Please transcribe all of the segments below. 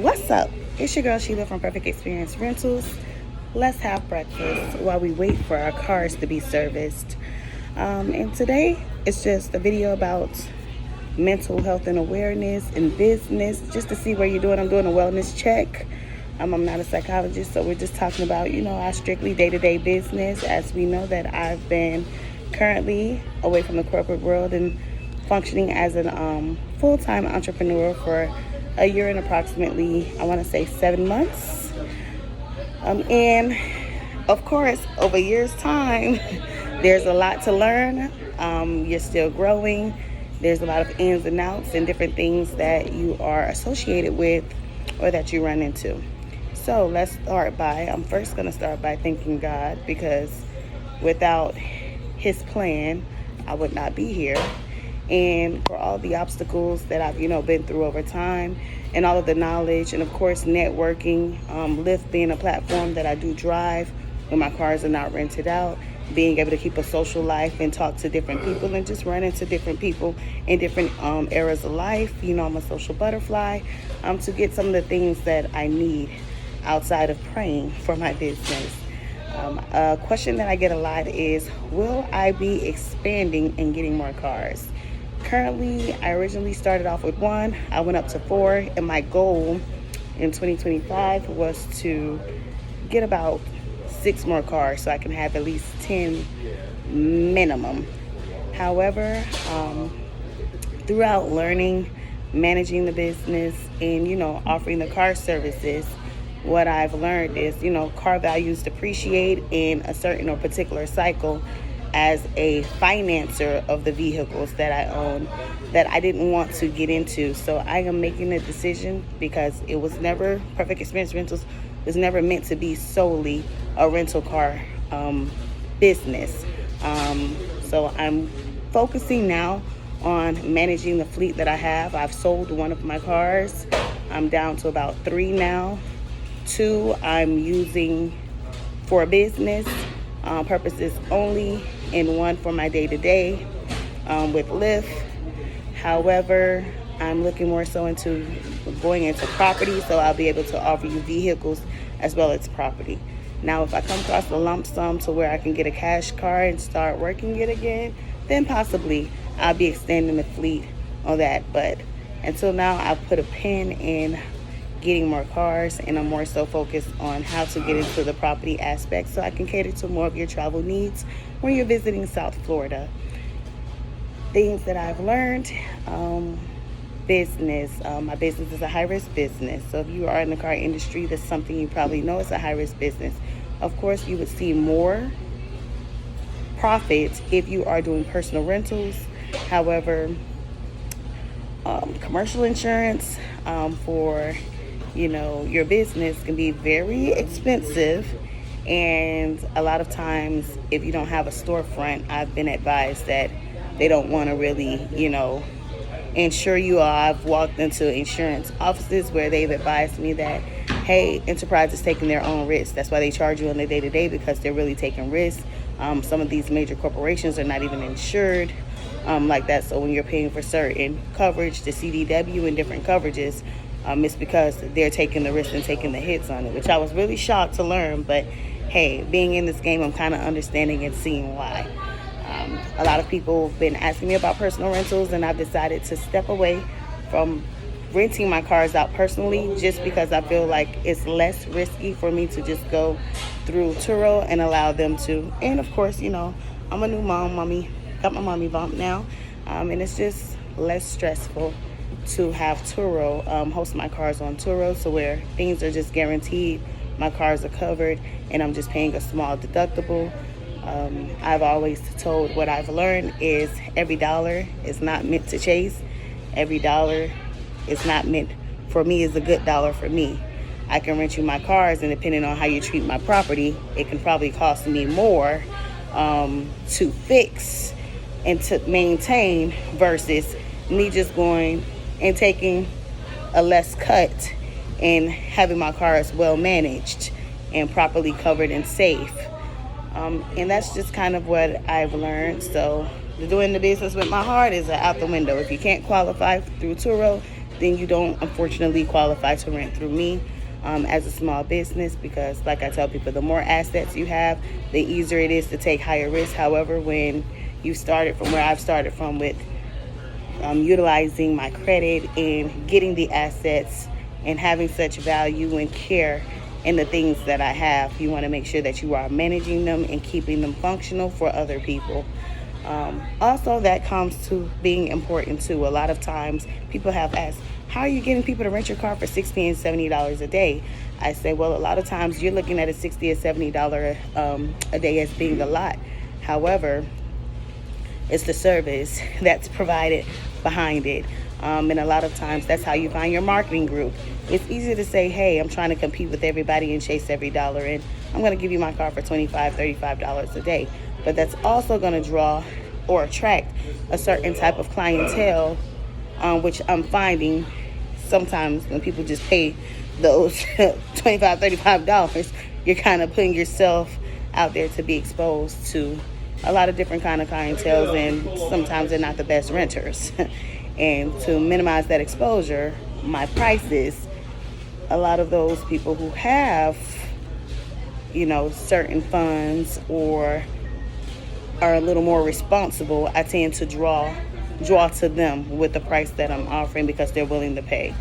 What's up? It's your girl Sheila from Perfect Experience Rentals. Let's have breakfast while we wait for our cars to be serviced. And today it's just a video about mental health and awareness in business, just to see where you're doing. I'm doing a wellness check. I'm not a psychologist, so we're just talking about, our strictly day-to-day business, as we know that I've been currently away from the corporate world and functioning as a full-time entrepreneur for a year and approximately, I want to say 7 months. And of course, over a year's time, there's a lot to learn. You're still growing. There's a lot of ins and outs and different things that you are associated with or that you run into. So I'm first going to start by thanking God, because without His plan, I would not be here. And for all the obstacles that I've, been through over time, and all of the knowledge, and of course networking, Lyft being a platform that I do drive when my cars are not rented out, being able to keep a social life and talk to different people and just run into different people in different eras of life. I'm a social butterfly, to get some of the things that I need outside of praying for my business. A question that I get a lot is, will I be expanding and getting more cars? Currently, I originally started off with 1. I went up to 4, and my goal in 2025 was to get about 6 more cars so I can have at least 10 minimum. However, throughout learning, managing the business, and offering the car services, what I've learned is, car values depreciate in a certain or particular cycle. As a financer of the vehicles that I own, that I didn't want to get into. So I am making a decision, because it was never, Perfect Experience Rentals was never meant to be solely a rental car business. So I'm focusing now on managing the fleet that I have. I've sold 1 of my cars. I'm down to about 3 now. 2 I'm using for business purposes only, and 1 for my day-to-day with Lyft. However, I'm looking more so into going into property, so I'll be able to offer you vehicles as well as property. Now, if I come across a lump sum to where I can get a cash car and start working it again, then possibly I'll be extending the fleet on that. But until now, I've put a pin in getting more cars, and I'm more so focused on how to get into the property aspect so I can cater to more of your travel needs when you're visiting South Florida. Things that I've learned, business. My business is a high-risk business. So if you are in the car industry, that's something you probably know is a high-risk business. Of course, you would see more profits if you are doing personal rentals. However, commercial insurance for your business can be very expensive, and a lot of times if you don't have a storefront, I've been advised that they don't want to really insure you. I've walked into insurance offices where they've advised me that, hey, enterprise is taking their own risks. That's why they charge you on the day-to-day, because they're really taking risks. Some of these major corporations are not even insured like that. So when you're paying for certain coverage, the CDW and different coverages, it's because they're taking the risk and taking the hits on it, which I was really shocked to learn. But hey, being in this game, I'm kind of understanding and seeing why. A lot of people have been asking me about personal rentals, and I've decided to step away from renting my cars out personally, just because I feel like it's less risky for me to just go through Turo and allow them to. And of course, I'm a new mommy, got my mommy bump now, and it's just less stressful to have Turo, host my cars on Turo, so where things are just guaranteed, my cars are covered, and I'm just paying a small deductible. I've always told, what I've learned is every dollar is not meant to chase. Every dollar is not meant for me is a good dollar for me. I can rent you my cars, and depending on how you treat my property, it can probably cost me more to fix and to maintain versus me just going and taking a less cut and having my cars well managed and properly covered and safe. And that's just kind of what I've learned. So doing the business with my heart is out the window. If you can't qualify through Turo, then you don't unfortunately qualify to rent through me as a small business, because like I tell people, the more assets you have, the easier it is to take higher risks. However, when you started from where I've started from with utilizing my credit and getting the assets and having such value and care in the things that I have, you want to make sure that you are managing them and keeping them functional for other people. Also, that comes to being important too. A lot of times people have asked, how are you getting people to rent your car for $60 and $70 a day? I say, well, a lot of times you're looking at a $60 or $70 a day as being a lot. However, it's the service that's provided behind it. And a lot of times that's how you find your marketing group. It's easy to say, hey, I'm trying to compete with everybody and chase every dollar, and I'm going to give you my car for $25, $35 a day. But that's also going to draw or attract a certain type of clientele, which I'm finding sometimes when people just pay those $25, $35, you're kind of putting yourself out there to be exposed to a lot of different kind of clientele, and sometimes they're not the best renters. And to minimize that exposure, my prices, a lot of those people who have, certain funds or are a little more responsible, I tend to draw to them with the price that I'm offering, because they're willing to pay.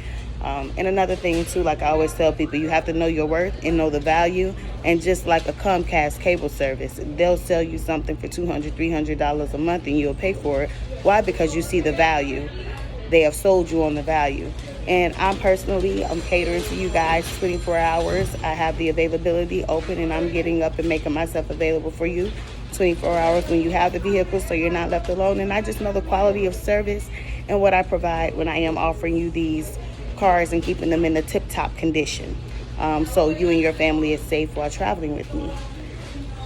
And another thing too, like I always tell people, you have to know your worth and know the value. And just like a Comcast cable service, they'll sell you something for $200, $300 a month and you'll pay for it. Why? Because you see the value. They have sold you on the value. And I'm catering to you guys 24 hours. I have the availability open, and I'm getting up and making myself available for you 24 hours when you have the vehicle, so you're not left alone. And I just know the quality of service and what I provide when I am offering you these cars and keeping them in the tip-top condition, so you and your family is safe while traveling with me.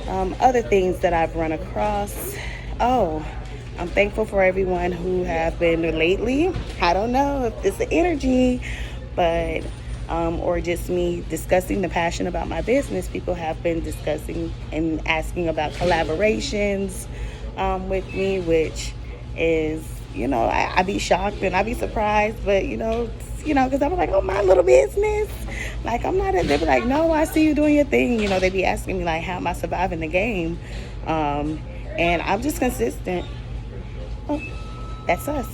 Other things that I've run across, I'm thankful for everyone who have been lately. I don't know if it's the energy, but or just me discussing the passion about my business. People have been discussing and asking about collaborations with me, which is, I be shocked and I be surprised, but because I'm like, oh, my little business. Like, I'm not, they be like, no, I see you doing your thing. They be asking me, like, how am I surviving the game? And I'm just consistent. Oh, that's us.